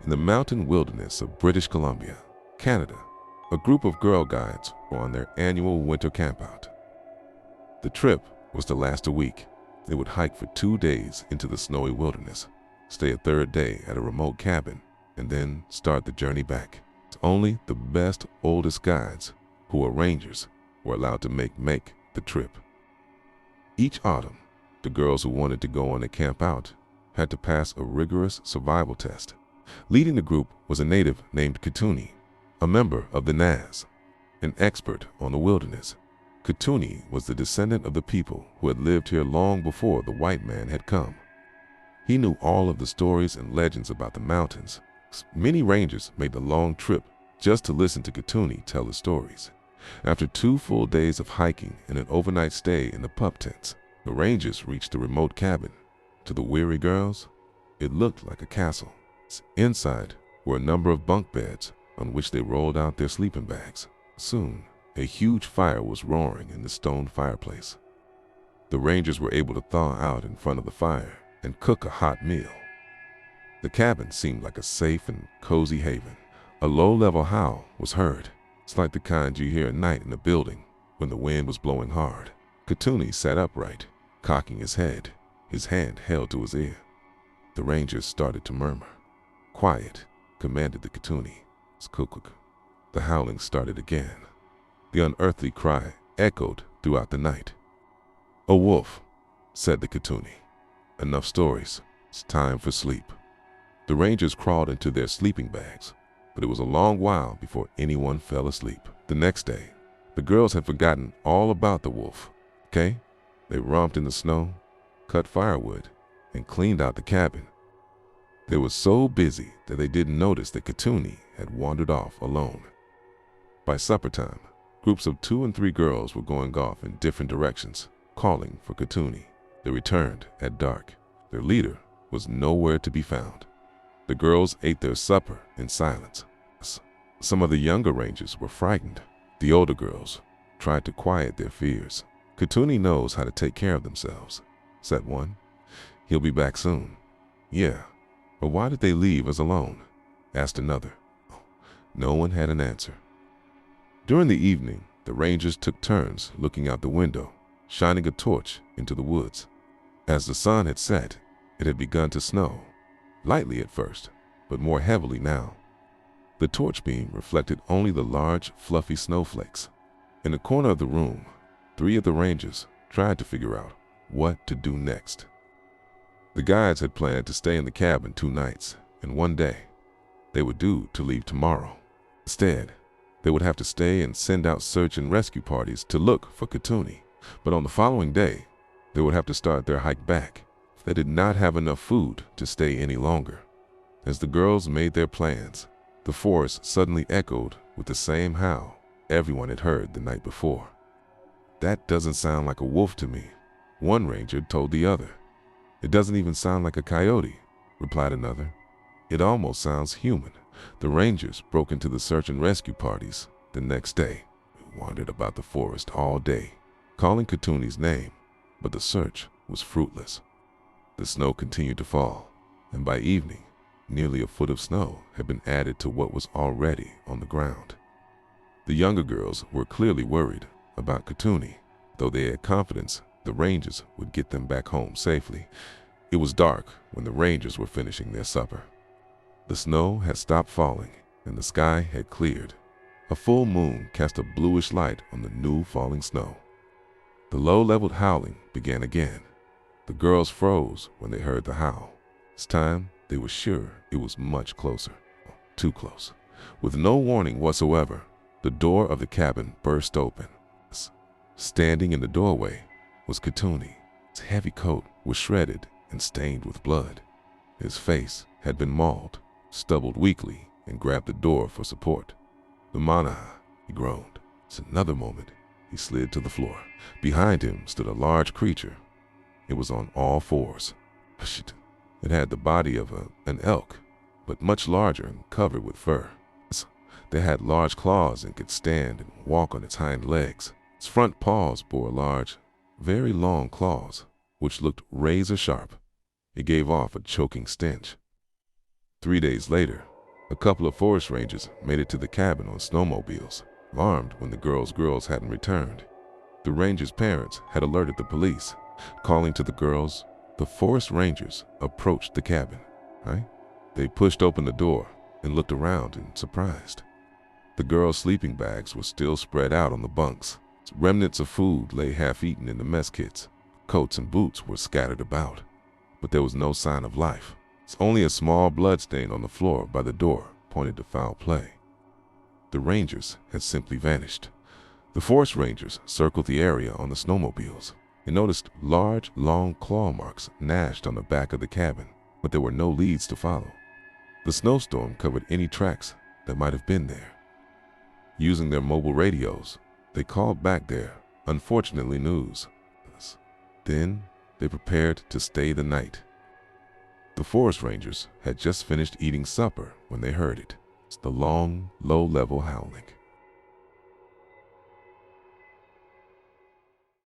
In the mountain wilderness of British Columbia, Canada, a group of Girl Guides were on their annual winter campout. The trip was to last a week. They would hike for 2 days into the snowy wilderness, stay a third day at a remote cabin, and then start the journey back. Only the best, oldest guides, who were rangers, were allowed to make the trip. Each autumn, the girls who wanted to go on a camp out had to pass a rigorous survival test. Leading the group was a native named Kituni, a member of the Naz, an expert on the wilderness. Kituni was the descendant of the people who had lived here long before the white man had come. He knew all of the stories and legends about the mountains. Many rangers made the long trip just to listen to Kituni tell the stories. After 2 full days of hiking and an overnight stay in the pup tents, the rangers reached the remote cabin. To the weary girls, it looked like a castle. Inside were a number of bunk beds on which they rolled out their sleeping bags. Soon, a huge fire was roaring in the stone fireplace. The rangers were able to thaw out in front of the fire and cook a hot meal. The cabin seemed like a safe and cozy haven. A low-level howl was heard. It's like the kind you hear at night in a building when the wind was blowing hard. Kituni sat upright, cocking his head, his hand held to his ear. The rangers started to murmur. "Quiet," commanded the Kituni. "Skukuk." The howling started again. The unearthly cry echoed throughout the night. "A wolf," said the Kituni. "Enough stories. It's time for sleep." The rangers crawled into their sleeping bags, but it was a long while before anyone fell asleep. The next day, the girls had forgotten all about the wolf. They romped in the snow, cut firewood, and cleaned out the cabin. They were so busy that they didn't notice that Kituni had wandered off alone. By supper time, groups of 2 and 3 girls were going off in different directions, calling for Kituni. They returned at dark. Their leader was nowhere to be found. The girls ate their supper in silence. Some of the younger rangers were frightened. The older girls tried to quiet their fears. "Kituni knows how to take care of themselves," said one. "He'll be back soon." "Yeah, but why did they leave us alone?" asked another. No one had an answer. During the evening, the rangers took turns looking out the window, shining a torch into the woods. As the sun had set, it had begun to snow, lightly at first, but more heavily now. The torch beam reflected only the large, fluffy snowflakes. In the corner of the room, 3 of the rangers tried to figure out what to do next. The guides had planned to stay in the cabin 2 nights and 1 day. They were due to leave tomorrow. Instead, they would have to stay and send out search and rescue parties to look for Kituni. But on the following day, they would have to start their hike back. They did not have enough food to stay any longer. As the girls made their plans, the forest suddenly echoed with the same howl everyone had heard the night before. "That doesn't sound like a wolf to me," one ranger told the other. "It doesn't even sound like a coyote," replied another. "It almost sounds human." The rangers broke into the search and rescue parties the next day. They wandered about the forest all day, calling Kituni's name, but the search was fruitless. The snow continued to fall, and by evening, nearly a foot of snow had been added to what was already on the ground. The younger girls were clearly worried about Kituni, though they had confidence the rangers would get them back home safely. It was dark when the rangers were finishing their supper. The snow had stopped falling, and the sky had cleared. A full moon cast a bluish light on the new falling snow. The low-leveled howling began again. The girls froze when they heard the howl. This time, they were sure it was much closer. Too close. With no warning whatsoever, the door of the cabin burst open. Standing in the doorway was Kituni. His heavy coat was shredded and stained with blood. His face had been mauled, stubbled weakly, and grabbed the door for support. "The Manaha," he groaned. In another moment, he slid to the floor. Behind him stood a large creature. It was on all 4s. It had the body of an elk, but much larger and covered with fur. They had large claws and could stand and walk on its hind legs. Its front paws bore large, very long claws, which looked razor sharp. It gave off a choking stench. 3 days later, A couple of forest rangers made it to the cabin on snowmobiles, alarmed when the girls hadn't returned. The rangers' parents had alerted the police, calling to the girls. The forest rangers approached the cabin, right? They pushed open the door and looked around in surprise. The girls' sleeping bags were still spread out on the bunks. Remnants of food lay half-eaten in the mess kits. Coats and boots were scattered about, but there was no sign of life. Only a small blood stain on the floor by the door pointed to foul play. The rangers had simply vanished. The forest rangers circled the area on the snowmobiles and noticed large, long claw marks gnashed on the back of the cabin, but there were no leads to follow. The snowstorm covered any tracks that might have been there. Using their mobile radios, they called back their, unfortunately, news. Then they prepared to stay the night. The forest rangers had just finished eating supper when they heard it. It's the long, low-level howling.